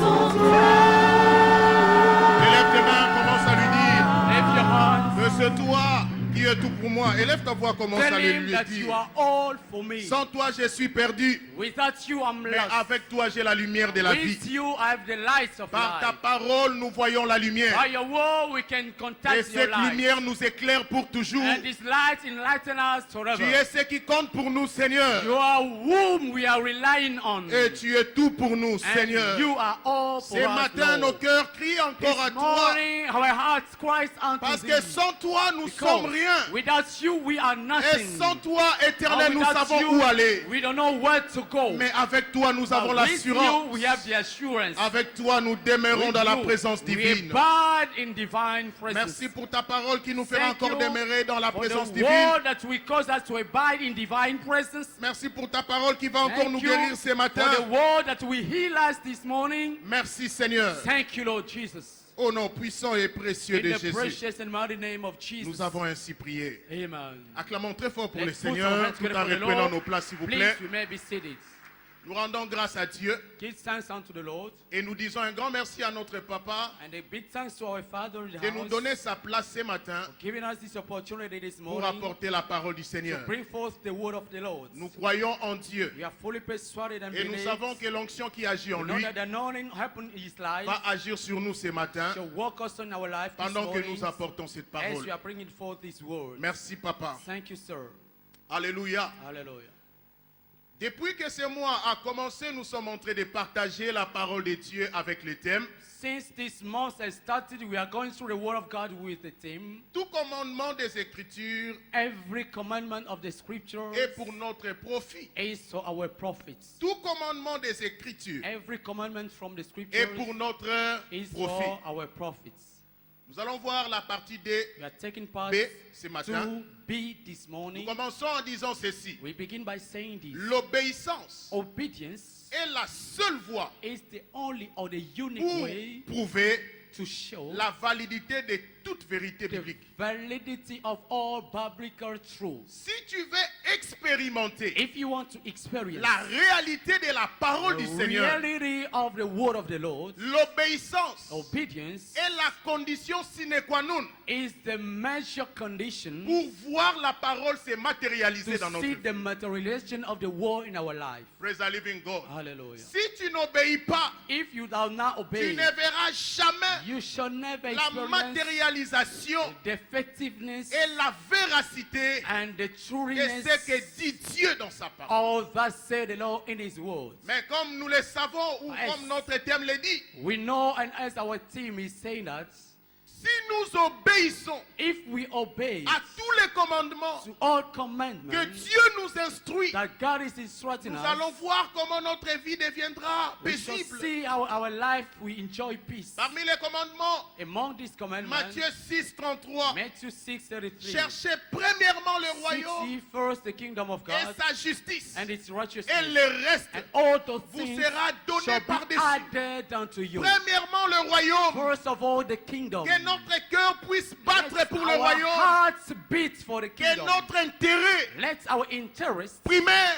son frère. Élève tes mains, commence à lui dire Lift your hands. que c'est toi qui es tout pour moi. Élève ta voix, commence Tell à him lui that you dire. are all for me. Sans toi, je suis perdu. Without you, I'm Mais lost. avec toi, j'ai la lumière de la vie. With you, I have the lights of Par ta life. parole, nous voyons la lumière. By your word, we can Et contact your cette light. lumière nous éclaire pour toujours. And this light enlighten us Tu forever. es ce qui compte pour nous, Seigneur. You are whom we are relying on. Et tu es tout pour nous, And Seigneur. you are all for Ce us, matin, nos Lord. cœurs crient encore à This toi. morning, our hearts cries unto Parce thee. que sans toi, nous Because sommes rien. without you, we are Et nothing. sans toi, éternel, And nous without savons you, où aller. we don't know where to go. Mais avec toi, nous avons But with you, l'assurance. we have the assurance. Avec toi, nous demeurons With dans la you, présence we divine. abide in divine presence. Merci pour ta parole qui nous fera Thank encore you demeurer dans la for présence the divine. word that will cause us to abide in divine presence. Merci pour ta parole qui va encore Thank nous you guérir ce for matin. the word that will heal us this morning. Merci Seigneur. Thank you, Lord Jesus. Au nom puissant et précieux In de the Jésus, precious and mighty name of Jesus. nous avons ainsi prié. Amen. Acclamons très fort pour le Let's put our Seigneur, hands tout together en for the reprenant Lord. nos places, s'il vous Please, plaît. you may be seated. Nous rendons grâce à Dieu Give thanks unto the Lord. et nous disons un grand merci à notre papa And a big thanks to our Father in the de nous house donner sa place ce matin for giving us this opportunity this pour morning apporter la parole du to Seigneur. bring forth the word of the Lord. Nous croyons en Dieu We are fully persuaded and et nous believe savons que l'onction qui agit en we know lui that the anointing happened in his life va agir sur nous ce matin to work us in our life this pendant que morning nous apportons cette as parole. we are bringing forth this word. Merci papa. Thank you, sir. Alléluia. Hallelujah. Depuis que ce mois a commencé, nous sommes en train de partager la parole de Dieu avec les thèmes. Since this month has started, we are going through the word of God with the theme, Tout commandement des Écritures every commandment of the scriptures est pour notre profit. is for our profits. Tout commandement des Écritures Every commandment from the est scriptures pour notre is profit. for our profits. Nous allons voir la partie D, We are taking part B ce matin. to B this Nous morning. commençons en disant ceci. We begin by saying this. L'obéissance Obedience est la seule voie is the only or the unique pour way prouver to show la validité de toute vérité the biblique. validity of all biblical truths. Si tu veux expérimenter If you want to experience la réalité de la parole du the Seigneur, reality of the word of the Lord, l'obéissance obedience est la condition sine qua non is the major condition pour voir la parole se matérialiser to dans notre see vie. the materialization of the word in our life. Praise the living God. Hallelujah. Si tu n'obéis pas, If you do not tu obey, ne verras jamais you shall never la experience matérialisation the effectiveness et la véracité and the de trueness ce que dit Dieu dans sa parole. all that said the Lord in His word. Mais comme nous le savons, ou Yes. comme notre thème le dit, We know, and as our team is saying that, si nous obéissons if we obey à tous les commandements to all que commandments Dieu nous instruit, that God is instructing nous us, allons voir comment notre vie deviendra we shall paisible. see how our life we enjoy peace. Parmi les commandements, Among these commandments, Matthieu 6, 33, Matthew 6:33. cherchez premièrement le Seek royaume ye first the kingdom of et God sa justice, and its et righteousness, le reste and all those vous things sera donné shall be par-dessus. added unto you. Premièrement le royaume, First of all, the kingdom. que notre cœur puisse battre Let pour le our royaume, hearts beat for the que kingdom. notre intérêt Let our interest, primaire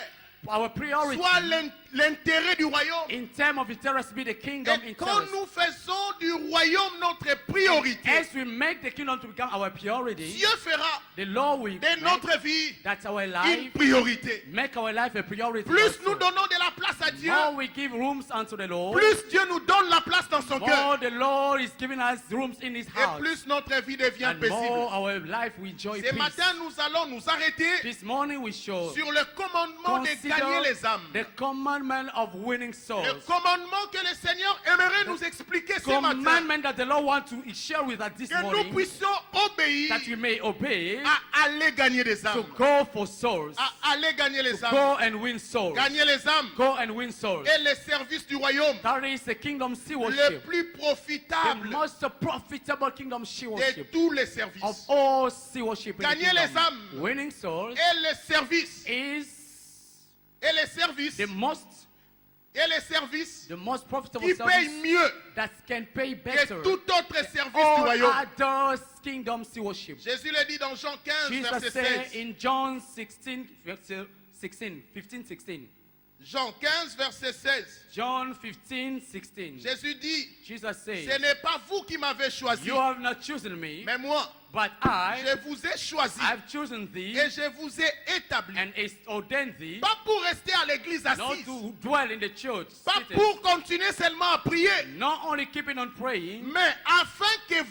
our priority, soit l'intérêt du royaume. in terms of interest, be the kingdom Et quand interest. nous faisons du royaume notre priorité, As we make the kingdom to become our priority, Dieu fera the Lord will de make notre vie that our une life, priorité. make our life a priority. Plus also. nous donnons de la place à Dieu, More we give rooms unto the Lord, plus Dieu nous donne la place dans son cœur. more the Lord is giving us rooms in His Et house. plus notre vie devient And paisible. more our life we enjoy Ce peace. matin, nous allons nous arrêter This morning we show sur le commandement de gagner les âmes. the commandment of winning Le souls. commandement que le Seigneur aimerait nous expliquer ce matin. Commandment that the Lord wants to share with us this Que nous morning, puissions obéir that we may obey à aller gagner des to âmes. go for souls, À aller gagner les âmes. go and win souls, Gagner les âmes go and win souls. et les services du royaume. That is the kingdom Le stewardship, plus the profitable most profitable kingdom de stewardship tous les of services. all stewardship in the Gagner les kingdom. âmes. Winning souls Et les services. is Et les services. the most profitable qui service payent mieux that can pay que better tout autre service du all royaume. others kingdom stewardship. Jésus le dit dans Jean 15, Jesus verset said 16. in John 16, 15, 16. Jean 15, verset 16. John 15:16. Jésus dit, Jesus ce says, n'est pas vous qui m'avez choisi, you have not chosen me, mais moi, but I je vous ai choisi have chosen thee et je vous ai établi. and ordained thee, Pas pour rester à l'église not assise, to dwell in the church, pas seated, pour continuer seulement à prier, not only keeping on praying, mais afin que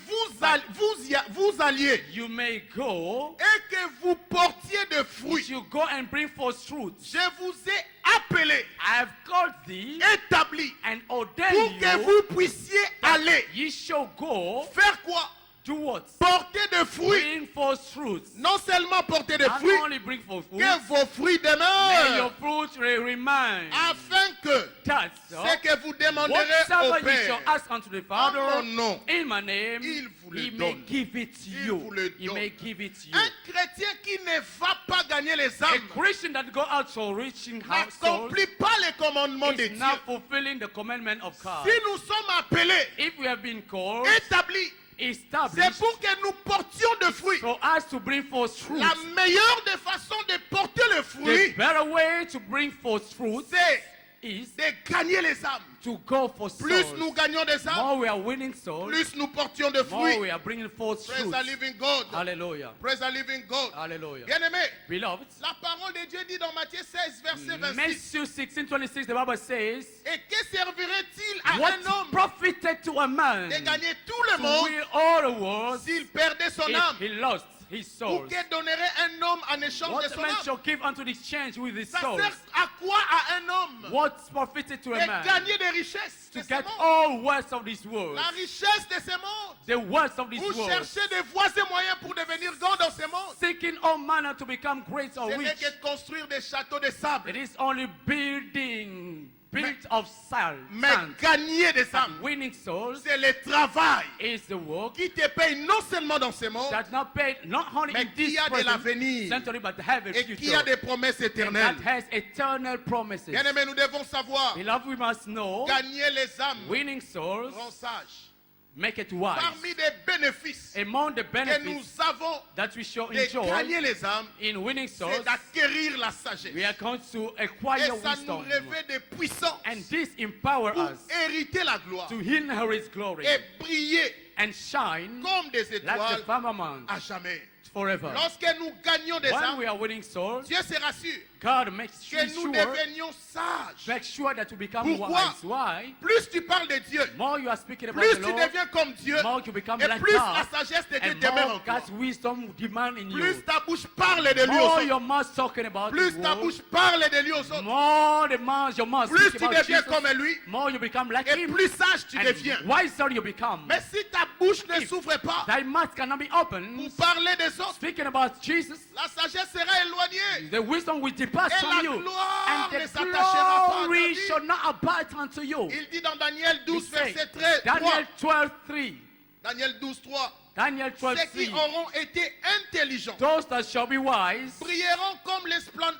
vous alliez you may go, et que vous portiez de fruits. you go and bring forth fruits. Je vous ai appelé, I have called thee établi, and pour ordained que you vous puissiez aller. ye shall go, Faire quoi? do what? Porter de fruits. Bring forth fruits. Non seulement porter de Not fruits, only bring forth fruits, que vos fruits may your demeurent, fruits remain. afin que That ce que vous demanderez au whatsoever you shall Père, ask unto the Father en mon nom, in my name, il vous le he may donne. give it to Il you. vous le He donne. may give it to you. un chrétien qui ne va pas gagner les A âmes Christian that go out for reaching households n'accomplit pas les commandements de is Dieu. not fulfilling the commandment of God. Si nous sommes appelés, If we have been called, établis, c'est established, pour que nous portions de fruits. for us to bring forth fruit, La meilleure des façons de porter le the fruit, better way to bring forth fruit c'est is de gagner les âmes. to go for Plus souls. nous gagnons des âmes, More we are winning souls, plus nous portions de more fruits. we are bringing forth Praise fruit. the living God. Hallelujah. Praise the living God. Hallelujah. Bien-aimés, Beloved, la parole de Dieu dit dans Matthieu 16, verset 26. Matthew 16:26, the Bible says, Et que servirait-il à what un homme profited to a man de gagner tout le to monde win all the world s'il perdait son if âme? he lost his Ou soul? que donnerait un homme en échange de What son man âme? shall give unto the exchange with his Ça soul? sert à quoi à un homme What profited to a de man gagner des richesses de to ce get monde? all wealth of this world? La richesse de ce monde. The wealth of this Vous world. cherchez des voies et moyens pour devenir grand dans ce monde. Seeking all manner to become great or Ce n'est rich. que construire des châteaux de sable. It is only building built of sand. Mais gagner des âmes, Winning souls c'est le travail is the work qui te paye non seulement dans ce monde, that not paid not only mais in qui this a de present l'avenir century but have a et qui future a des promesses and éternelles. that has eternal promises. Bien-aimés, nous devons savoir, Beloved, we must know gagner les âmes winning souls rend sage. make it wise. Parmi les bénéfices Among the que nous benefits avons that we shall de enjoy gagner les âmes, in winning souls, c'est d'acquérir la sagesse. we are going to Et acquire ça nous wisdom, revêt de puissance and this empower pour us hériter la gloire to inherit glory et briller and shine comme des like the étoiles firmament à jamais. forever. Lorsque nous gagnons des When âmes, we are winning souls, Dieu sera sûr God makes que nous sure, devenions sages. make sure that we become Pourquoi? wise. Why? Plus tu parles de Dieu, More you are speaking about plus the tu Lord, deviens comme Dieu, more you become et like plus God, la sagesse de Dieu and demeure en more toi. God's wisdom demand in Plus you. ta bouche parle de lui aux More autres, your mouth talking about plus His ta word, bouche parle de lui aux autres, more the mouth your mouth plus speak tu about deviens Jesus, comme lui, more you become like et Him, plus sage tu deviens. and wiser you become. Mais si ta bouche ne If s'ouvre pas Thy mouth cannot be pour open, parler des autres, speaking about Jesus, la sagesse sera éloignée. the wisdom will depart Et from la you, gloire and ne the s'attachera pas à ta glory vie. shall not abide unto you. Il dit dans Daniel He 12, said, verset 13, 3. Daniel 12:3. Daniel 12, 3. Daniel Ceux qui 12:3. auront été intelligents Those that shall be wise brilleront comme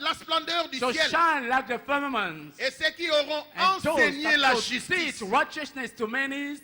la splendeur du shall ciel. shine like the firmament, Et ceux qui auront and those enseigné la that shall justice teach righteousness to many,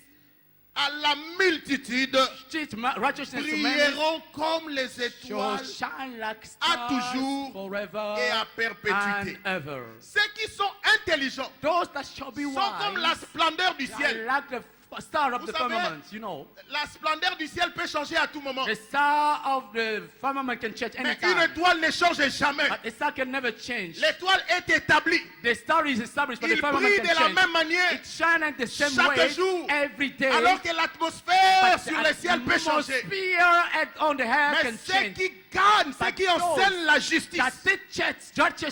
à la multitude teach righteousness to many, brilleront comme les shall étoiles shine like à stars toujours forever et à perpétuité. and ever. Ceux qui sont intelligents Those that shall be sont comme la wise splendeur du are ciel. like the star of Vous the savez, firmament, you know. La splendeur du ciel peut changer à tout moment. The star of the firmament can change Mais une anytime, étoile ne change jamais. but the star can never change. L'étoile est établie. The star is established, but the Il firmament brille can de la change. même manière It shines in the same chaque way jour, every day. alors que l'atmosphère But sur le ciel peut changer. atmosphere on the air Mais can ceux change. qui gagnent, ceux But qui enseignent la justice That teach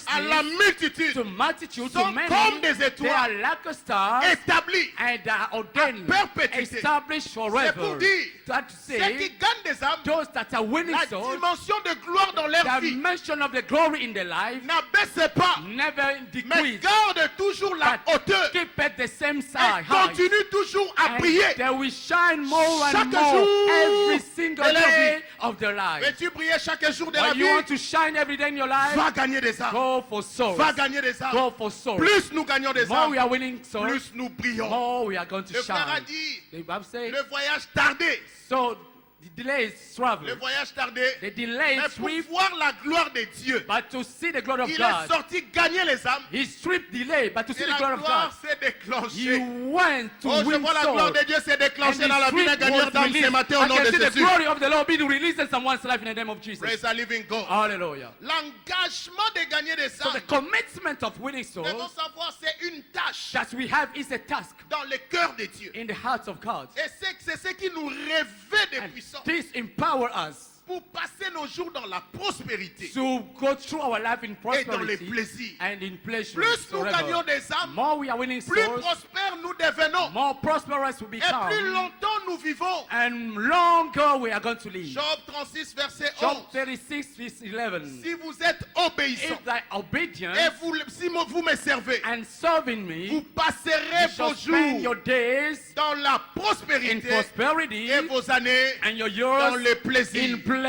à la righteousness multitude to multitude, sont to many, comme des they étoiles are like a star établis. and are ordained, à perpétuité. established C'est pour forever. dire, That to ceux say, qui gagnent des âmes, those that are winning la souls, dimension de gloire dans leur the vie mention of the glory in their life n'abaisse pas, never mais decrease, garde toujours la but hauteur keep at the same et side, high. continue toujours à And briller. they will shine more and Chaque more jour every single de leur day vie. of their life. Veux-tu briller chaque jour de la When you vie? want to shine every day in your life, Va gagner des âmes. go for souls. Va gagner des âmes. Go for souls. Plus nous gagnons des More we âmes, are winning souls, plus nous brillons. more we are going to Le frère a shine. dit, The Bible says, le voyage tardé so The delay is le traveling. voyage tardé. The delay Mais is pour swift. voir la gloire de Dieu, But to see the glory of il est God, sorti gagner les âmes. he stripped delay. But to see Et the la glory of God, gloire s'est he déclenchée. went to Oh, je win vois la gloire souls. de Dieu s'est And déclenchée the dans la vie d'un strip gagneur was d'âmes ce released. matin au I nom can de see the Jésus. glory of the Lord being released in someone's life in the name of Jesus. Praise the living God. Hallelujah. L'engagement de gagner des So the âmes, commitment of winning nous devons souls savoir, c'est une tâche that we have is a task dans le cœur de Dieu. in the hearts of God. Et c'est ce qui nous réveille de And puissance this empower us pour passer nos jours dans la prospérité to go through our life in et dans les prosperity plaisirs. and in pleasure. Plus nous gagnons des âmes, More we are winning plus souls, prospères nous devenons. more prosperous we Et plus become, longtemps nous vivons. and longer we are going to live. Job 36, verset Job 11. 36, verse 11. Si vous êtes obéissants If thy obedience et si vous me servez, and serving vous me, passerez you shall vos spend your jours days dans la in prospérité prosperity et vos années and your dans years le plaisir. in pleasure.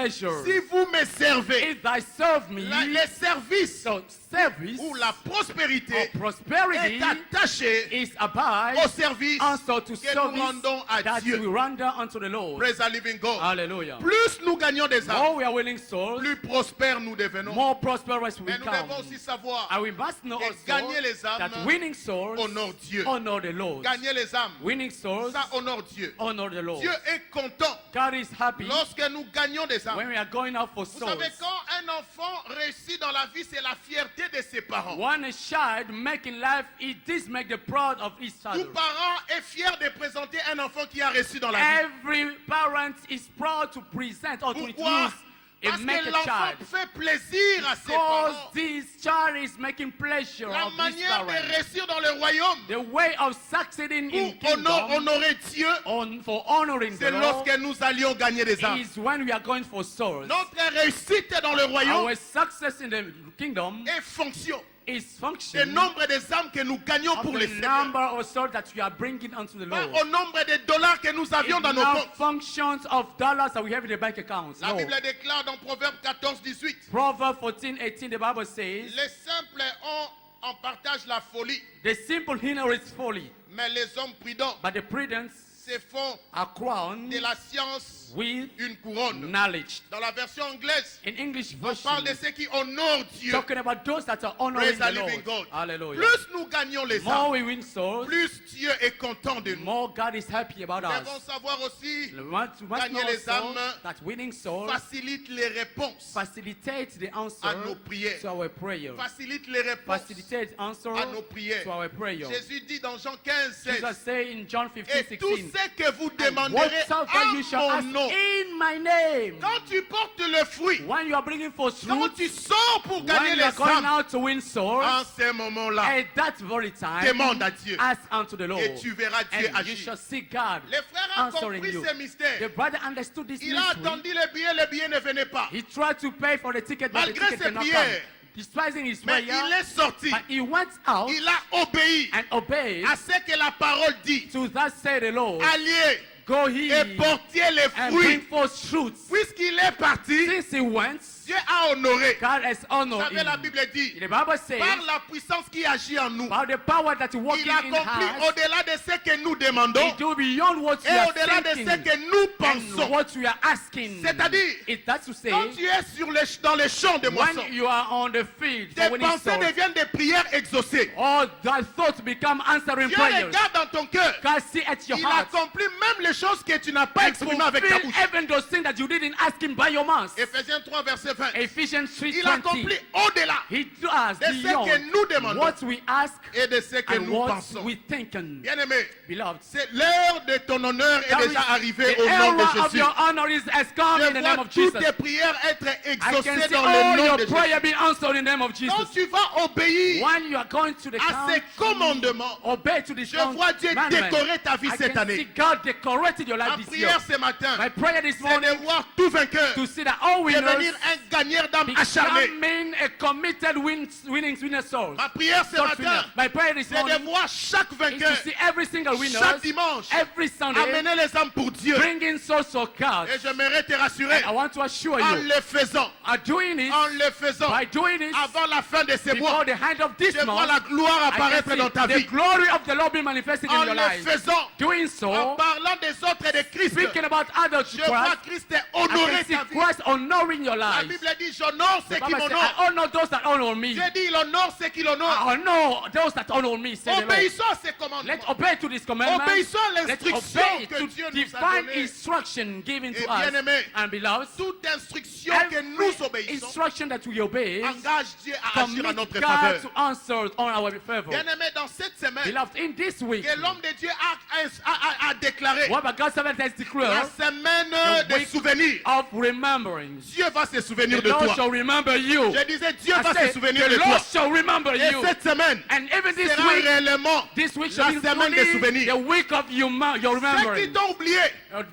Si vous me servez, If thy serve me, les services so service ou la prospérité or prosperity est attachée is abide au service also to que nous service rendons à that Dieu. we render unto the Lord. Praise the living God. Hallelujah. Plus nous gagnons des âmes, More we are winning souls, plus prospères nous devenons. more prosperous we Mais nous become. devons aussi savoir And we must know que also gagner les âmes that winning souls honore Dieu. honor the Lord. Gagner les âmes, Winning souls ça honore Dieu. honor the Lord. Dieu est content God is happy lorsque nous gagnons des âmes. when we are going out for Vous souls. savez, quand un enfant réussit dans la vie, c'est la fierté de ses parents. When a child making life, it does make the proud of his Tout child. parent est fier de présenter un enfant qui a réussi dans la vie. Every parent is proud to present or to Pourquoi? introduce a Parce make que a l'enfant child. fait plaisir à ses Because parents. this child is making pleasure La of his manière de parents. réussir dans le royaume The way of succeeding in pour kingdom honorer Dieu, for honoring c'est the Lord lorsque nous allions gagner des âmes. is when we are going for souls. Notre réussite dans le royaume Our success in the kingdom est fonction is du function nombre des âmes que nous gagnons of pour the les Seigneurs. number of souls that we are bringing unto the Pas Lord. au nombre de dollars que nous avions It's dans nos not comptes. functions of dollars that we have in the bank accounts. La No. Bible déclare dans Proverbe 14, 18. Proverbs 14:18, the Bible says, Les simples ont en partage la folie, the simple inherit folly, mais les hommes prudents but the prudence se font are crowned de la science with une couronne. knowledge. Dans la version anglaise, In English on parle de version, ceux qui honorent Dieu. talking about those that are honoring Praise the the living Lord. God. Hallelujah. Plus nous gagnons les More âmes, we win souls, plus Dieu est content de nous. more God is happy about Nous devons us. savoir aussi, We must know gagner les also âmes that winning souls facilite les réponses facilitates the answer à nos prières. to our prayer. Facilite les réponses Facilitates answer à nos prières. to our prayer. Jésus dit dans Jean 15, 16, Jesus say in John 15, et tout 16, ce que vous and demanderez whatsoever you shall à ask mon nom. in my name. Quand tu portes le fruit, When you are bringing forth quand fruit, tu sors pour gagner when you are les going âmes, out to win souls, en ce moment-là, at that very time, demande à Dieu. ask unto the Lord, Et tu verras Dieu and you agir. shall see God Les frères ont answering compris you. ces mystères. The brother understood this Il a mystery. attendu le billet ne venait pas. He tried to pay for the ticket, but the Malgré ticket ses cannot come. prières. Despising his Mais prayer, il est sorti. but he went out Il a obéi and obeyed à ce que la parole dit. to that say the Lord, Alliez go et ye portiez les and bring fruits. forth fruits. Puisqu'il est parti, Since he went, Dieu a honoré. God has Vous honored savez, la him. Bible dit, The Bible says, par la puissance qui agit en nous, by the power that is il working in accomplit us, au-delà de ce que nous demandons it do beyond what we et are au-delà de thinking ce que nous and pensons. what we are asking. C'est-à-dire, It that's to say, quand tu es dans les champs de moisson, when you are on the field, tes for winning pensées souls, deviennent des prières exaucées. all thy thoughts become answering Dieu prayers. regarde dans ton cœur. God see at your Il heart accomplit même les choses que tu n'as pas and exprimées avec ta fulfill bouche. even those things that you didn't ask him by your mouth. Éphésiens 3, verset 20. Ephesians Il accomplit 3:20. au-delà He does de ce que nous demandons what we ask et de ce que and nous what pensons. we think. Bien-aimé, Beloved, c'est l'heure de ton honneur est déjà arrivée the au nom de era of Jésus. your honor has come in Je the name vois of toutes Jesus. tes prières être I can exaucées see dans all le nom your de Jésus. prayer being answered in the name of Quand Jesus. tu vas obéir When you are going to the à ces country, commandements, obey to the je vois Dieu décorer ta vie I cette can see année. God decorated your life Ma this year. prière ce matin, My prayer this c'est morning de voir tout vainqueur to see that all winners devenir un gagneur d'âmes acharné. becoming a committed winning souls. Ma prière ce Soul matin, winner. My prayer this c'est de morning voir chaque is vainqueur, to see every single winner, chaque dimanche, every Sunday, amener les âmes pour Dieu. bringing souls for God. Et j'aimerais te rassurer, I want to assure en you, le faisant, are doing it, en le faisant, by doing it, avant la fin de ce mois, before the end of this je vois month, la gloire I apparaître can dans ta see the vie. glory of the Lord be manifested En in your le life. faisant, Doing en so, parlant des autres et de Christ, speaking about others, je vois Christ, Christ I honorer can see ta vie. Christ honoring your La life. Bible dit, j'honore The ceux qui Bible says, m'honorent. I honor those that honor me. Dieu dit, il honore ceux qui l'honorent. I honor those that honor me, say the Lord. Obéissons à ses commandements. Let's obey to this commandment. Obéissons à Let's l'instruction obey que to Dieu nous a divine donnée. instruction given Et to us. bien-aimés, And beloved, toute instruction que every nous obéissons instruction that we obey engage Dieu à agir à commit notre God faveur. to answer on our favor. Bien-aimés, dans cette semaine, Beloved, in this week, que l'homme de Dieu a déclaré what God's servant has la declared semaine the des week souvenirs. of remembering. Dieu va se souvenir The de Lord toi. shall remember you. Je disais, Dieu I va se said, souvenir de the toi. Lord shall remember Et you. cette semaine And even this sera week, réellement this week la shall be semaine des truly souvenirs. the week of your Ceux qui remembering. t'ont oublié,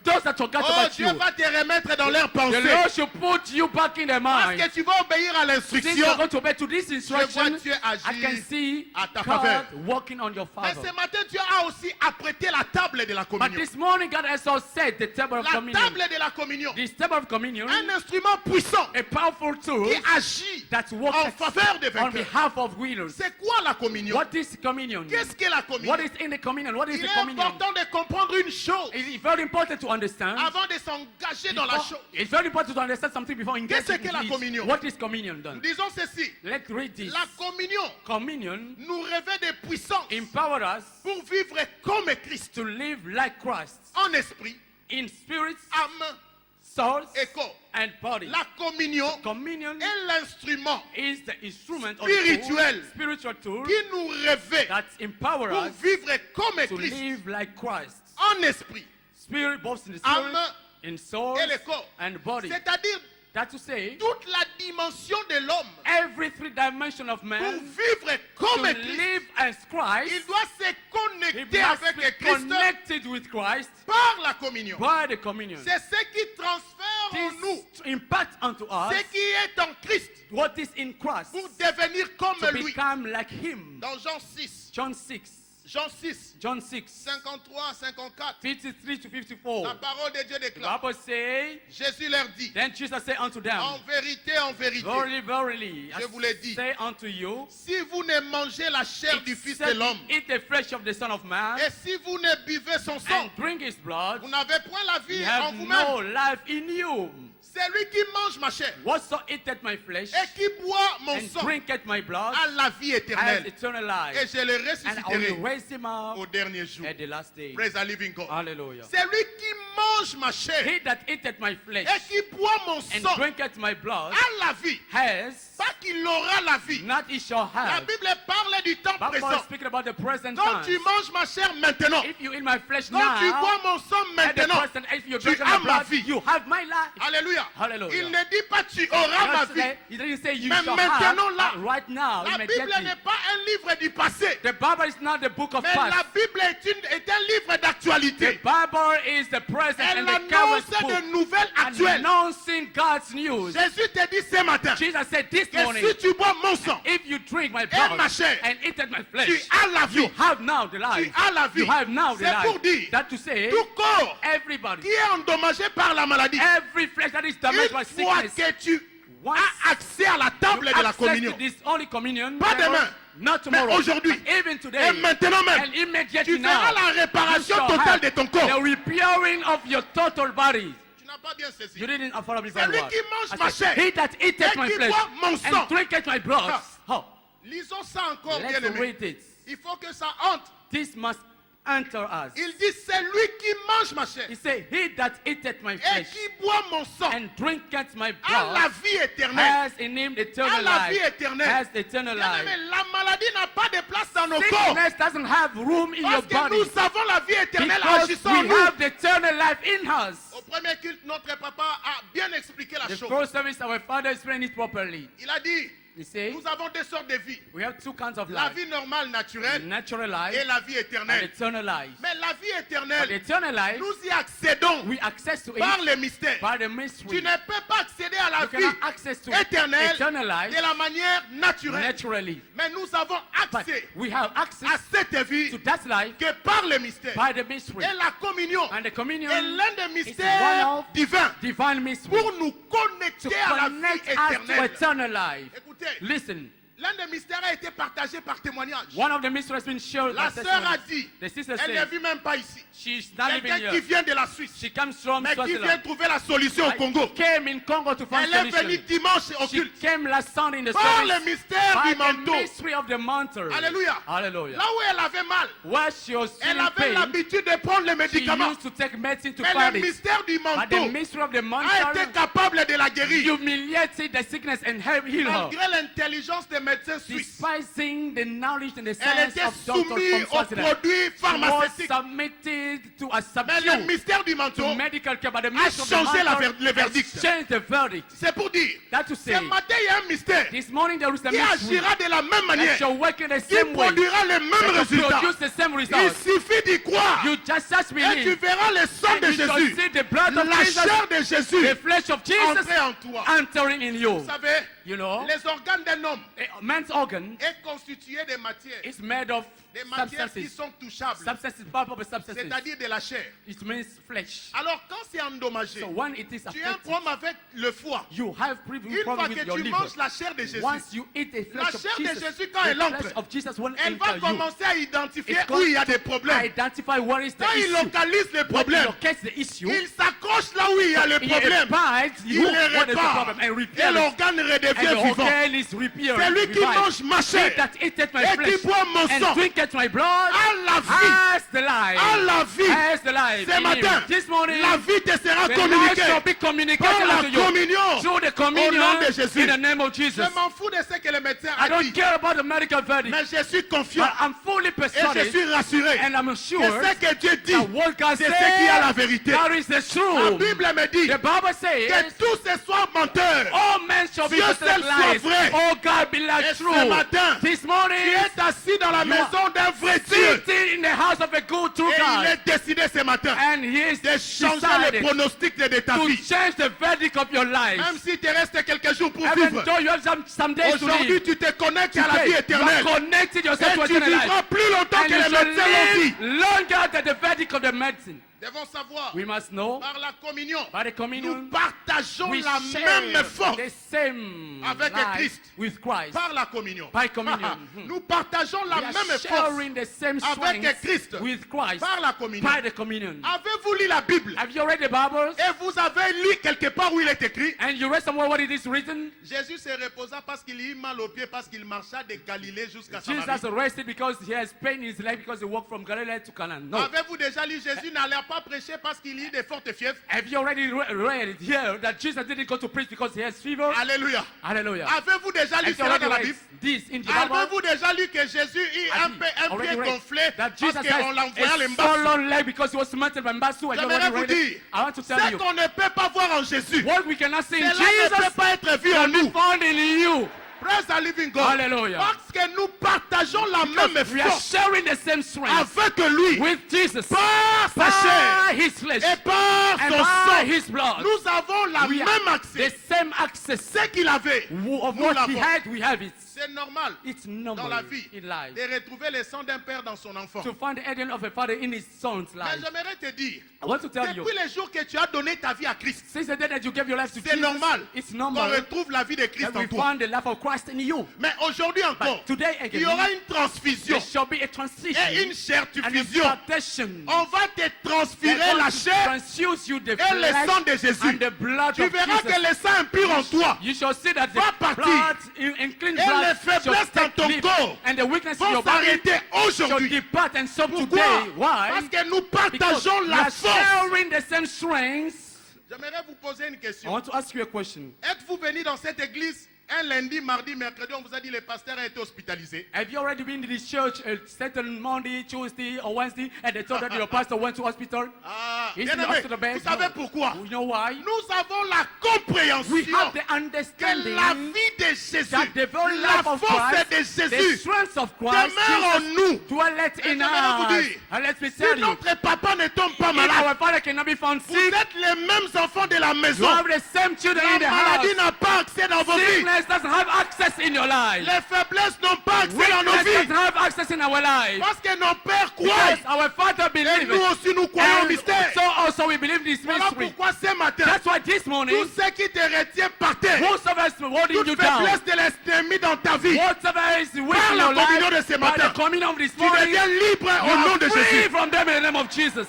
Those that forgot oh, about Dieu you. va te remettre dans leurs The pensées. Lord shall put you back in their Parce mind. que tu vas obéir à Since you l'instruction. are going to obey to this instruction, Dieu I can agir see à ta God faveur. working on your Mais favor. ce matin, Dieu a aussi apprêté la table de la But communion. this morning, God has also said the table of La communion. table de la communion. This table of communion, Un instrument puissant a powerful tool qui agit that en works faveur des on vainqueurs. behalf of winners. C'est quoi la communion? What is communion? Qu'est-ce qu'est la communion? What is in the communion? What is Il the est communion? important de comprendre une chose It's very important to understand. avant de s'engager dans la chose. It's very important to understand something before engaging Qu'est-ce que la in communion? it. What is communion Nous then? disons ceci. Let's read this. La communion Communion nous revêt de puissance empower us pour vivre comme Christ, to live like Christ en esprit, in spirit, âme soul, et corps. and body. La communion Communion est l'instrument is the instrument or spirituel tool, spiritual tool qui nous revêt that empower pour us vivre comme to Christ, live like Christ. en esprit, Spirit, both in the spirit, âme in soul, et le corps. and body. C'est-à-dire That to say, toute la dimension de l'homme every three dimension of pour man vivre to comme Christ, live as il Christ, doit se he connecter must avec be Christ connected with Christ par la communion. by the communion. C'est ce qui transfère en nous This impact onto us ce qui est en Christ what is in Christ pour devenir comme to lui. become like him. Dans Jean 6, John 6, Jean 6, John 6, 53, 54, 53 to la 54. parole de Dieu The déclare, Bible say, Jésus leur dit, then Jesus said unto them, en vérité, verily, verily, Je vous l'ai dit. I say unto you, si vous ne mangez la chair du Fils de except l'homme, eat the flesh of the Son of Man, et si vous ne buvez son sang, and drink his blood, vous n'avez point la you vie en have vous-même. no life in you. C'est lui qui mange ma chair Whatso eateth my flesh et qui boit mon and sang drinketh my blood a la vie has éternelle. eternal Et life, je le and I ressusciterai will raise him au up dernier jour. at the last day. Praise the living God. Hallelujah. C'est lui qui mange ma chair He that eateth my flesh et qui boit mon and sang drinketh my blood a la vie. has, Pas qu'il aura la vie. not he shall La have. Bible parle du temps Bible is présent. speaking about the present Quand time. tu manges ma chair maintenant, If you eat my flesh quand tu now, bois mon sang at the maintenant, present, if you tu drink my as ma blood, vie. you have my life. Alléluia. Hallelujah. Il ne dit pas tu auras ma Just vie. say- He didn't say you Mais shall maintenant, have là, right now, La Bible immediately. n'est pas un livre du passé, The Bible is not the book of mais la past. Bible est un livre The d'actualité. Bible is the present Elle and the annonce current book. de nouvelles actuelles. Announcing God's news. Jésus te dit ce matin Jesus said this que morning, si tu bois mon sang, if you drink my ma blood chair, and eat my tu flesh, as la vie. you have now the life. Tu as la vie. You have now the C'est pour life. dire, That to say, tout corps everybody, qui est endommagé par la maladie, every flesh that is damaged by une fois sickness, que tu once as accès à la table you de la access to communion, this holy communion, Pas demain, not tomorrow, aujourd'hui, but even today, et maintenant même, and immediately tu feras now, la réparation you shall totale have de ton corps. the repairing of your total body. Tu n'as pas bien saisi. You didn't follow me C'est very lui well. qui mange I ma said, chair he that eateth et my qui flesh boit mon sang. and drinketh my blood. Ah. Oh, Lisons ça encore, let's bien aimé. read it. Il faut que ça entre. This must enter us. Il dit, c'est lui qui mange ma chair He said, he that eateth my et flesh qui boit mon sang and drinketh my a la blood vie éternelle. has in him eternal A la vie life. éternelle. Has eternal Bien life. aimé, la maladie n'a pas de place dans nos corps. Sickness doesn't have room in your Parce que body nous avons la vie éternelle because agissant en we nous. have the eternal life in us. Au premier culte, notre papa a bien expliqué la The chose. first service, our father explained it properly. Il a dit, You see, nous avons deux sortes de vies. we have two kinds of La life. vie normale, naturelle, Natural life et la vie and éternelle. eternal life. Mais la vie But éternelle, eternal life, nous y accédons we access to par it le mystère. by the Tu mystery. ne peux pas accéder à la You vie cannot access to éternelle eternal life de la manière naturelle. naturally. Mais nous avons But accès we have à access cette vie to that life que par le mystère. by the mystery. Et la communion And the communion est l'un des is one mystères of divins divine mystery pour nous to connecter à la vie connect us to éternelle. eternal life. Écoutez, Listen, l'un des mystères a été partagé par témoignage. one of the mysteries has been shared La by sœur a testimonies. dit, The sister elle ne said, vit même pas ici. she's not living Quelqu'un qui here. vient de la Suisse, She comes from mais qui vient Swaziland. trouver la solution au Congo. Came in Congo to find Elle est venue solution. dimanche au She culte. came last Sunday in the Par le service mystère by du the manteau. mystery of the mantle. Alléluia. Hallelujah. Là où elle avait mal, Where she was still elle in avait pain, l'habitude de prendre les she médicaments. used to take medicine to Mais fight le it. mystère du But the manteau mystery of the a mantle été capable de la guérir. humiliated the sickness and heal her. Malgré l'intelligence des médecins suisses, Despising the knowledge and the elle science était of doctors soumise from aux Swaziland. produits She was pharmaceutiques. submitted to a Mais le subdue mystère du manteau to medical care, but the a mystery of the changé mantle le verdict. has changed the verdict. C'est pour dire, That to say, ce matin, il y a un mystère this morning there is a qui mystery agira de la même that manière, shall work in the qui same way, produira les mêmes that will résultats. produce the same Il results. suffit d'y croire. You just Et tu believe, verras le sang and de you shall Jésus, see the blood of la Jesus, chair de Jésus the flesh of Jesus entrer en toi. entering in you. Vous savez, You know, les organes d'un homme a man's organ est constitué de matières, is made of des matières qui substances, sont touchables, substances, palpable substances. c'est-à-dire de la chair. It means flesh. Alors quand c'est endommagé, So when it is tu as un affected, problème avec le foie. you have previous Une fois problem que with your tu liver. manges la chair de Jésus, Once you eat the la flesh of chair de Jesus, Jésus, quand elle the entre, flesh of Jesus will elle va enter you. commencer à identifier It's où il y a going des to problèmes. identify what is the Quand il issue. localise les When it problèmes, locates the issue, il s'accroche là où il y a les he problèmes. abides Il you, les what is the répare. problem, and Et repair it. l'organe And redevient the vivant. organ is repaired. Celui qui revived. mange ma He chair that eateth my et flesh qui boit mon and sang drinketh my blood a la vie. has the life. À la vie. Has the life. Ce in matin, him. This morning, la vie te sera the life communiquée shall be communicated par la unto you communion. through the Au communion nom de Jésus. in the name of Jesus. Je m'en fous de ce que le médecin I a don't dit, care about the medical verdict, mais je suis confiant but I'm fully et je persuaded suis rassuré and I'm que sure ce que Dieu dit, that what God c'est says, ce qui a la vérité. that is the La truth. Bible me dit The Bible que says, tous ces soient menteurs. all men shall be Dieu considered seul soit lies. vrai. Oh God, be Et like ce true. matin, This tu morning, es assis dans la You are maison d'un vrai Dieu. sitting in the house of a good true Et il God, est décidé ce matin and He is de changer les decided pronostics de ta to vie. change the verdict of your life. Même si te reste quelques jours pour Even vivre, though you have some days to aujourd'hui live, tu te connectes à la today, vie you éternelle. are connected yourself to Et tu eternal life. vivras plus longtemps And que you les shall médecins l'ont dit. live longer than the verdict of the medicine. Devons savoir, We must know par la communion, by the nous communion partageons we la share même force the same avec life Christ. with Christ. par la communion. By communion. Nous partageons la We are même force sharing the same avec strength Christ with Christ par la communion. by the communion. Avez-vous lu la Bible Have you read the Bible? et vous avez lu quelque part où il est écrit? And you read somewhere what it is written? Jésus se reposa parce qu'il eut mal aux pieds, parce qu'il marcha de Galilée jusqu'à Samarie. Jesus rested because he has pain in his life because he walked from Galilee to Canaan. No. Avez-vous déjà lu Jésus n'allait pas prêcher parce qu'il eut des fortes fièvres? Have you already read it here that Jesus didn't go to preach because he has fever? Alléluia. Hallelujah. Avez-vous déjà lu Have you cela already dans la read Bible? this in the Bible? Avez-vous déjà lu que Jésus eut un Already pied read gonflé that parce Jesus qu'on l'envoyait à has a l'embassade? swollen leg because he was smitten by Mbasu? Have you J'aimerais already vous read dire, it? I want to tell ce you qu'on ne peut pas voir en Jésus, what we cannot see in cela ne peut Jesus pas être vu en can be nous. found in you. Praise the living God. Hallelujah. Parce que nous partageons la même We are force sharing the same strength avec lui with Jesus par sa by chair his flesh et par and son by sang. his blood. Nous avons la We même have accès. the same access Ce qu'il avait, of nous what he l'avons. had. We have it. C'est normal It's dans la normal vie in life de retrouver le sang d'un père dans son enfant. to find the agent of a father in his son's Mais life. j'aimerais te dire, I want to tell you, depuis le jour que tu as donné ta vie à Christ, since the day that you gave your life to c'est Jesus, normal it's qu'on normal retrouve la vie de Christ that en we toi. find the life of Christ in you. Mais aujourd'hui encore, But today il y aura again, une transfusion there shall be a et transition une and certification. impartation. On va te transférer They're la going to chair transfuse you the et le flesh sang de Jésus. and the blood Tu of verras que Jesus. le sang impur en toi You shall see that the va partir. blood and clean Et blood les faiblesses shall dans take ton leave, corps and the weakness in vont your body s'arrêter shall aujourd'hui. depart and stop Pourquoi? today. Why? Parce que nous Because partageons we la are force. sharing the same strengths. J'aimerais vous poser une I question. want to ask you a question. Êtes-vous venu dans cette église Un lundi, mardi, mercredi, on vous a dit le pasteur a été hospitalisé. Have you already been to this church certain Monday, Tuesday, or Wednesday, and they told that your pastor went to hospital? Ah, Is bien he aimé, up to the bed? vous savez pourquoi? You know why? Nous avons la compréhension We have the que understanding la vie de Jésus, that the very la life of force Christ, de the Jésus strength of Christ, demeure en nous. dwelleth in Et j'aimerais vous us. dire, And let me Si tell you, notre papa ne tombe pas if malade, our father cannot be found vous sick, êtes les mêmes enfants de la you maison. have the same children in the La maladie house. n'a pas accès dans vos vies. Sickness doesn't have access in your life. Les faiblesses n'ont pas accès dans nos Weakness doesn't vies. have access in our life. Parce que nos pères Because croient. our father Et believed nous it. aussi, nous croyons au And mystère. so also we believe this Voilà mystery. pourquoi ce matin, That's why this morning, tout ce qui te retient par terre, most of us holding you toute down, faiblesse de l'ennemi dans ta vie, whatever is weak Par in la your communion de life, ce by matin, the communion of this tu morning, deviens libre you au nom are de free Jésus. from them in the name of Jesus.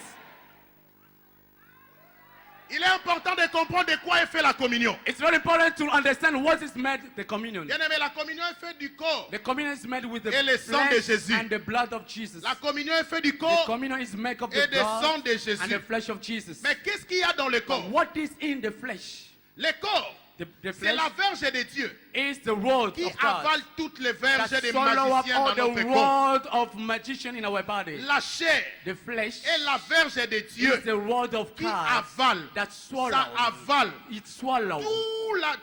Il est important de comprendre de quoi est fait la communion. It's very important to understand what is made the communion. Bien aimé, la communion est faite du corps. The communion is made with the Et le sang de flesh Jésus. and the blood of Jesus. La communion est faite du The corps communion is made of et the du sang blood de and Jésus. the flesh of Jesus. Mais qu'est-ce qu'il y a dans le corps? What is in the flesh? Le corps, The c'est flesh la verge de Dieu is the word qui of God. avale toutes les verges That des swallow up magiciens all dans the notre corps. word of magician in our body. La chair The flesh est la verge de is Dieu the word of qui God avale. that Ça swallows. avale It swallows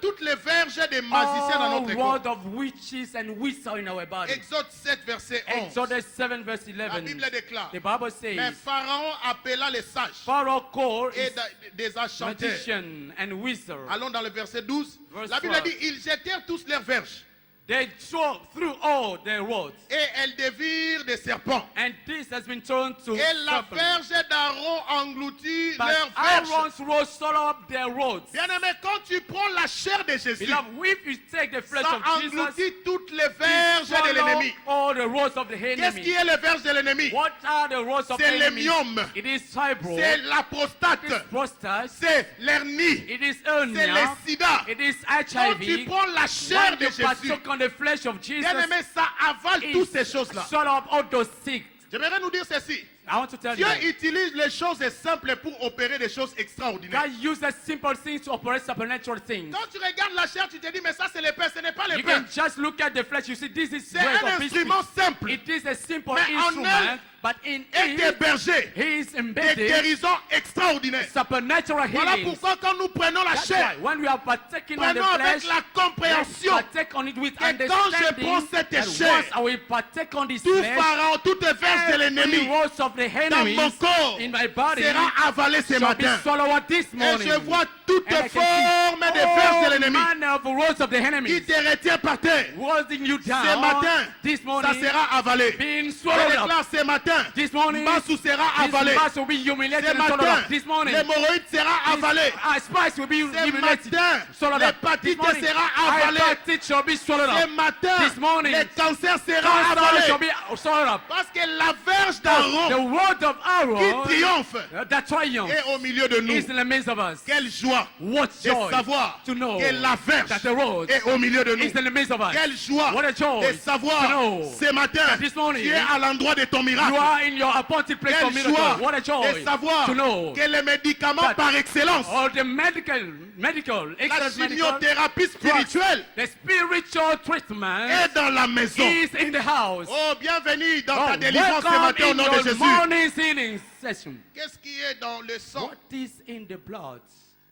toutes les verges des magiciens dans all notre corps. word of witches and wizards in our body. Exode 7, verset 11. Exodus 7 verse La 11. Bible déclare. The Bible Mais says, Pharaon appela les sages Pharaoh called et des enchanteurs. magician and wizard. Allons dans le verset 12. Verse La Bible 12. dit, ils jetèrent tous leurs verges They threw all their rods. et elles devirent des serpents. And this has been turned to Et la serpents. verge d'Aaron engloutit But leurs verges. Aaron's rods swallow up their rods. Bien aimé, quand tu prends la chair de Jésus, Beloved, if you take the flesh ça of Jesus, engloutit toutes les you verges de swallow l'ennemi. all the rods of the Qu'est-ce qui enemy. est les verges de l'ennemi? What are the rods of the C'est enemy? l'hémium. It is fibro. C'est la It is prostate. prostate. C'est l'hernie. It is C'est hernia. le sida. It is Quand tu HIV. prends la chair When de you Jésus, partook on the flesh of Jesus, bien aimé, ça avale it toutes ces choses-là. swallow up all those sick. J'aimerais nous dire ceci. I want to tell Dieu you, utilise les choses simples pour opérer des choses extraordinaires. God uses simple things to operate supernatural things. Quand tu regardes la chair, tu te dis, mais ça c'est le pain, ce n'est pas le You pain. can just look at the flesh. You see, this is C'est bread un of his instrument feet. simple. It is a simple Mais en instrument, elle but in Et des it, bergers, he is des embedded guérisons extraordinaires. supernatural Voilà healing. pourquoi quand nous prenons la That's chair, why when we are partaking on the prenons avec flesh, la let's compréhension. partake on it with Et quand je understanding. prends cette And chair, once I will partake on this Tout flesh, pharaon, toutes les verges de every l'ennemi rods of the dans mon enemies corps in my body sera avalé ce shall be matin. swallowed this Et morning. je vois toutes And I les can see formes des verges de all l'ennemi manner of rods of the qui enemy te retient par terre. holding you Ce down matin, this ça morning, sera avalé. being Je swallowed up. déclare ce matin, This morning, Mbassou sera this avalé. mass will be humiliated Ce and swallowed matin, up. This morning, l'hémorroïde sera avalé. spice will be Ce humiliated, matin, swallowed up. This l'hépatite morning, sera avalée. hepatitis shall be swallowed Ce up. matin, This morning, le cancer sera Cancer shall avalé. be swallowed up. Parce que la verge The d'Aaron word of qui Aaron triomphe that triumph est au milieu de nous. is in the midst of us. Quelle joie What de joy savoir to know que la verge that the road est au milieu de nous. is in the midst of us. Quelle joie What a joy de savoir to know ce matin that this morning tu es à l'endroit de ton You miracle. are in your appointed place for Quelle miracle. joie What a de joy savoir to know que les médicaments that par excellence, all the medical, la excellent medical, chimiothérapie spirituelle the spiritual treatment est dans la maison. is in the house. Oh, bienvenue dans ta Oh, délivrance ce welcome matin au in nom de your Jésus. morning healing session. Qu'est-ce qui est dans le sang? What is in the blood?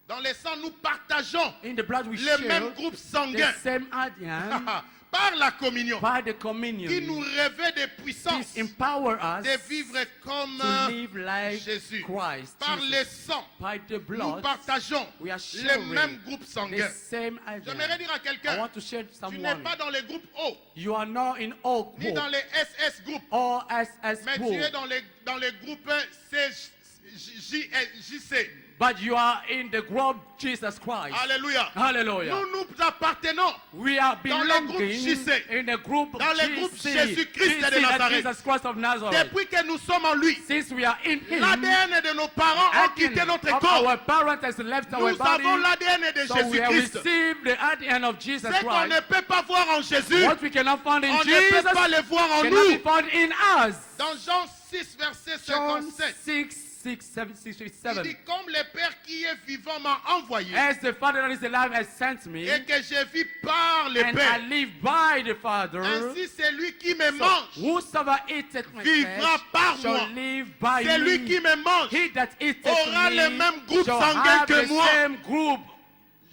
Dans le sang, nous partageons In the blood we le share même groupe the sanguin same ADN par la communion by the qui communion. nous revêt de puissance This empower us de vivre comme to live like Jésus. Christ. Par Jesus. le sang, By the nous blood, partageons we are le sharing même groupe the sanguin. same ADN. J'aimerais dire à I quelqu'un, want to share tu n'es someone. pas dans le groupe O, You are not in all ni dans group les SS group, or SS mais group, tu es dans le groupe JC. but you are in the group Jesus Christ. Alléluia. Hallelujah. Nous appartenons We are dans le groupe belonging JC. in the group Dans le groupe GC, Jésus-Christ de GC, that Nazareth. Jesus Christ of Nazareth. Depuis que nous sommes en lui, Since we are in Him, l'ADN de nos parents ont ADN quitté notre of corps. our parents has left our Nous avons body. l'ADN de So we have Jésus-Christ. received the ADN of Jesus Ce qu'on ne Christ. peut pas voir en Jésus, What we cannot find in on ne Jesus peut pas le voir en cannot be nous. found in us. Dans Jean 6, verset John 57, 6, Il 57. dit, comme le Père qui est vivant m'a envoyé, As the Father that is alive has sent me, et que je vis par le and I Père, live by the Father, ainsi c'est lui qui me so mange, whosoever eateth my vivra flesh par shall moi. live by C'est lui me. qui me mange. He that eateth aura me le même groupe shall sanguin have que the moi. same group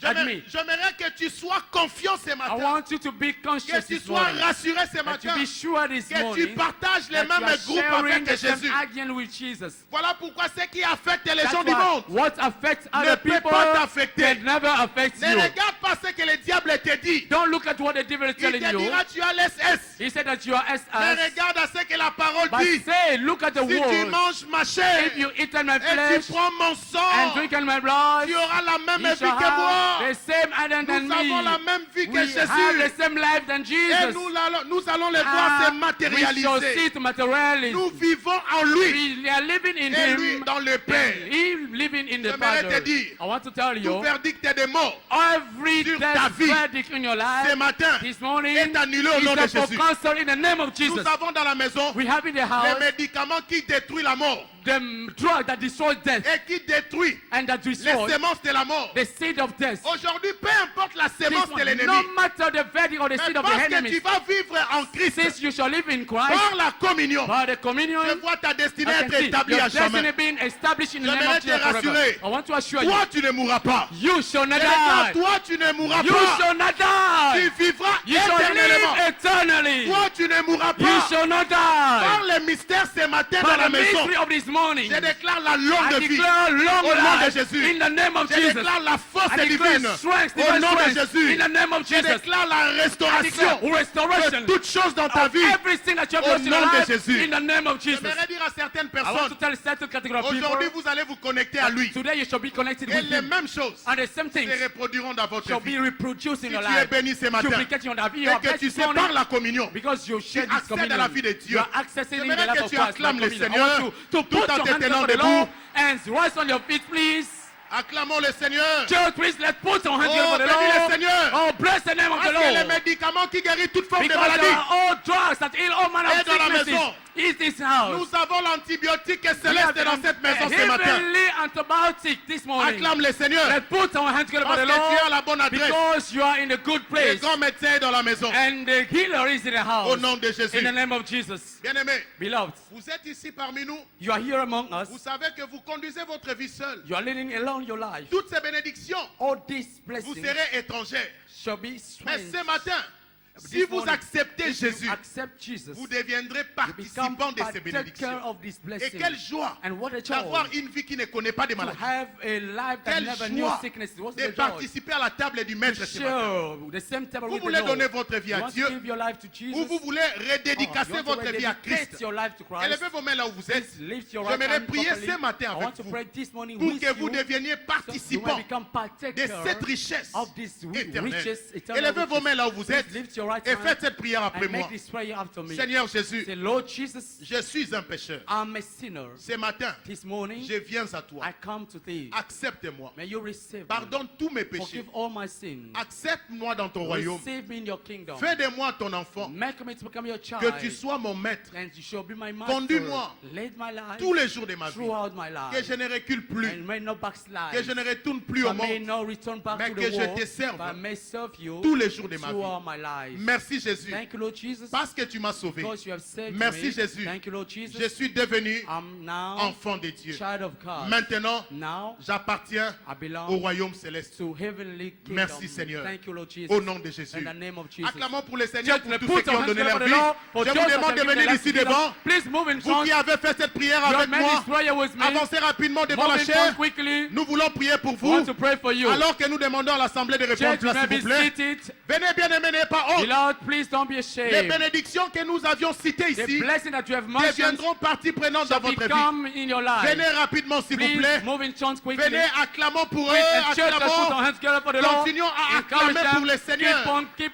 as me. J'aimerais que tu sois confiant ce I matin, want you to be que conscious tu this sois morning, rassuré ce that matin, you be sure this que tu morning partages les that you mêmes are groupes sharing avec the same Jésus. again with Jesus. Voilà pourquoi ce qui affecte les That's gens du why monde what affects ne other peut people pas t'affecter. can never affect Ne you. regarde pas ce que le diable te dit. Don't look at what the devil is Il telling te you. dira tu as l'SS. He said that you are Mais SS. regarde à ce que la parole But dit. say, look at the Si tu word. manges ma chair If you eat on my et flesh tu prends mon and sang, drink on my blood, tu auras la même you vie shall que have moi. the same Adam than Nous avons la me. même vie que We have the Jésus. same life than Et Jesus. nous allons les voir se We shall matérialiser. see it materially. Nous vivons en lui We are living in et lui Him. dans le Père. He living in the J'aimerais te Father. dire, I want to tell Tout you, verdict de mort every sur ta death vie verdict in your ce life matin this morning est annulé au is nom de therefore Jésus. cancelled in the name of Jesus. Nous avons dans la maison We have in the les house médicaments qui détruisent la mort the drug that destroys death et qui détruisent and that les destroys semences de la mort. the seed of death. Aujourd'hui, peu importe la This sémence de one, l'ennemi, no matter the verdict or the mais seed of the parce que enemy, tu vas vivre en Christ since you shall live in Christ, par la communion, by the communion, je vois ta destinée I être can see établie your à jamais. destiny being established in the name J'aimerais of te Jesus forever. rassurer. I want to assure you, Toi, tu ne mourras pas. you shall not Et regarde, die. toi, tu ne mourras You pas. shall not Tu die. vivras You shall éternellement. live eternally. Toi, tu ne mourras You pas. shall not Par die. les mystères ce matin dans By la the maison, mystery of this morning, je déclare la longue I vie. declare long Au nom de life Jésus. in the name of Je Jesus. déclare la force I declare divine. strength, Au divine nom de strength Jésus. in the name of Je Jesus. déclare la I restauration declare de restoration toutes choses dans ta of vie. everything that you have Au lost in your nom de life Jésus. in the name of Jesus. J'aimerais dire à certaines I want to personnes, tell a certain category of aujourd'hui, people, vous allez vous connecter à lui. today you shall be connected Et with les Him. mêmes choses And the same things se reproduiront dans votre shall vie. be reproduced in Si your tu es life. béni ce matin Duplicate in your life. You et are que blessed tu this sais par morning la communion, because you share this accèdes à la vie de communion. Dieu. You are accessing in the J'aimerais life que of tu Christ. acclames by le communion. I Seigneur want you to tout put en your te hands tenant over the debout. Lord and rise on your feet, please. Acclamons le Seigneur. Church, please, let's put our hands Oh, over the bénis le Lord. Seigneur. Oh, bless the name of Parce the que les Lord. médicaments qui guérissent toute forme de Because there maladie. are all drugs that heal all manner Et of dans la sicknesses. maison, Is this house? Nous avons l'antibiotique We have céleste dans cette maison ce matin. heavenly antibiotic this morning. Acclame le Seigneur. Let's put our hands together for Parce the que tu es à Lord la bonne adresse. because you are in a good Le place grand médecin est dans la maison. and the healer is in the Au house. nom de Jésus. In the name of Jesus. Bien-aimés, Beloved, vous êtes ici parmi nous. you are here among us. Vous savez que vous conduisez votre vie seule. You are living alone your life. Toutes ces bénédictions, All these vous blessings serez étrangers. shall be Mais strange. ce matin, si This vous morning, acceptez if you Jésus, accept Jesus, vous deviendrez you become participant de ces partaker bénédictions. of this Et blessing. quelle joie And what a d'avoir joy une vie qui ne connaît pas de to maladie. have a life that Quelle never knew joie sickness. What's de the joy? participer à la table du Maître To ce matin. share the same table Vous with the voulez Lord. donner votre vie You à want to Dieu give your life to Jesus? ou vous voulez Or you redédicacer want to votre vie à rededicate Christ. your life to Christ? Élevez vos mains là où vous êtes. Please lift your right J'aimerais hand prier properly. ce matin I want avec to vous pray this morning pour with que vous you deveniez so you participants may become de partaker cette richesse of this éternelle. riches, eternal Élevez vos riches. mains là où vous Please êtes lift your right et hand faites cette prière après and moi. make this prayer after me. Seigneur Jésus, Say, Lord Jesus, je suis un pécheur. I'm a sinner. Ce matin, This morning, je viens à toi. I come to thee. Accepte-moi. May you receive me. Pardonne tous mes péchés. Forgive all my sins. Accepte-moi dans ton royaume. Receive me in your kingdom. Fais de moi ton enfant. Make me to become your child. Que tu sois mon maître And you shall be my master. Conduis-moi Lead my life tous les jours de ma vie. throughout my Que life. je ne recule plus. And may not backslide. Que je ne retourne plus au I may monde. not return back Mais to que the je world. te serve But I may serve you tous les jours de ma vie. throughout my life. Merci Jésus. Thank you, Lord Jesus. Parce que tu m'as sauvé. Because you have saved Merci me. Jésus. Thank you, Lord Jesus. Je suis devenu I'm now enfant de Dieu. child of God. Maintenant, Now j'appartiens I belong au royaume céleste. to heavenly kingdom. Merci Seigneur. Thank you, Lord Jesus. Au nom de Jésus. In the name of Jesus. Acclamons pour le Seigneur, Church, pour let's tous ceux put qui our ont hands donné together leur for the vie. Lord. For Je vous those that demande de have given venir their ici life to devant. Jesus. Please move in Vous front. qui avez fait cette prière You avec have made moi, this prayer with me. avancez rapidement devant Move la in chair. front quickly. Nous voulons prier pour I vous. want to pray for you. Alors que nous demandons à l'Assemblée de répondre Church, place, you may s'il be vous plaît. seated. Venez bien aimés, n'ayez pas honte. Beloved, please don't be Les ashamed. bénédictions que nous avions citées The ici blessing that you have mentioned deviendront partie prenante dans shall votre vie. become in your life. Venez rapidement, s'il vous Please plaît. move in front quickly. Venez, acclamons pour eux, And church, let's put our acclamons. hands together for the Lord. Continuons à Encourage acclamer pour them. le Seigneur. Keep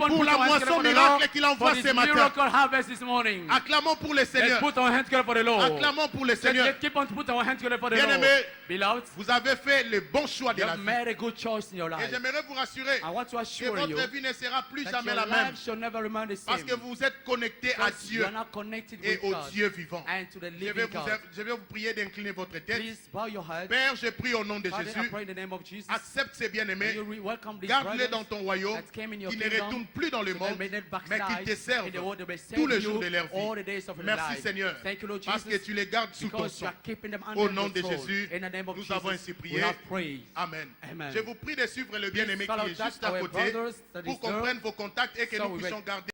on Pour put la our hands together moisson for the miracle Lord. qu'il envoie For this ce matin. miracle harvest this morning. Acclamons pour le Let's Seigneur. put our hands together for the Lord. Acclamons pour le Let's Seigneur. keep on put our hands together for the Lord. Bien-aimés, Beloved, vous avez fait le bon choix de you la have vie. made a good choice in your Et life. j'aimerais vous rassurer I want to que assure you votre vie ne sera plus that jamais jamais Your la même. life shall never remain the Parce same. que vous êtes connecté à Because you Dieu are not connected et with au God Dieu vivant. and to the Je living vais God. vous prier d'incliner votre tête. Please bow your head. Père, je prie au nom de Father, I Jésus. pray in the name of Jesus. Accepte ces bien-aimés. You welcome these Garde-les brothers dans ton royaume. that came in your Qui ne kingdom, retournent plus dans le so monde, they may not mais backslide qui te servent in the world, they may tous les serve jours de you leur vie. all the days of their Merci life. Seigneur. Thank you, Lord Parce que Jesus, tu les gardes sous ton because you sang. are keeping them under Au nom de your throne. Jésus, In the name of nous Jesus, avons ainsi prié. we have prayed. Amen. Amen. Je vous prie de suivre le bien-aimé Please follow qui est that juste à our côté brothers that pour is qu'on there, prenne vos contacts et que so nous we puissions will garder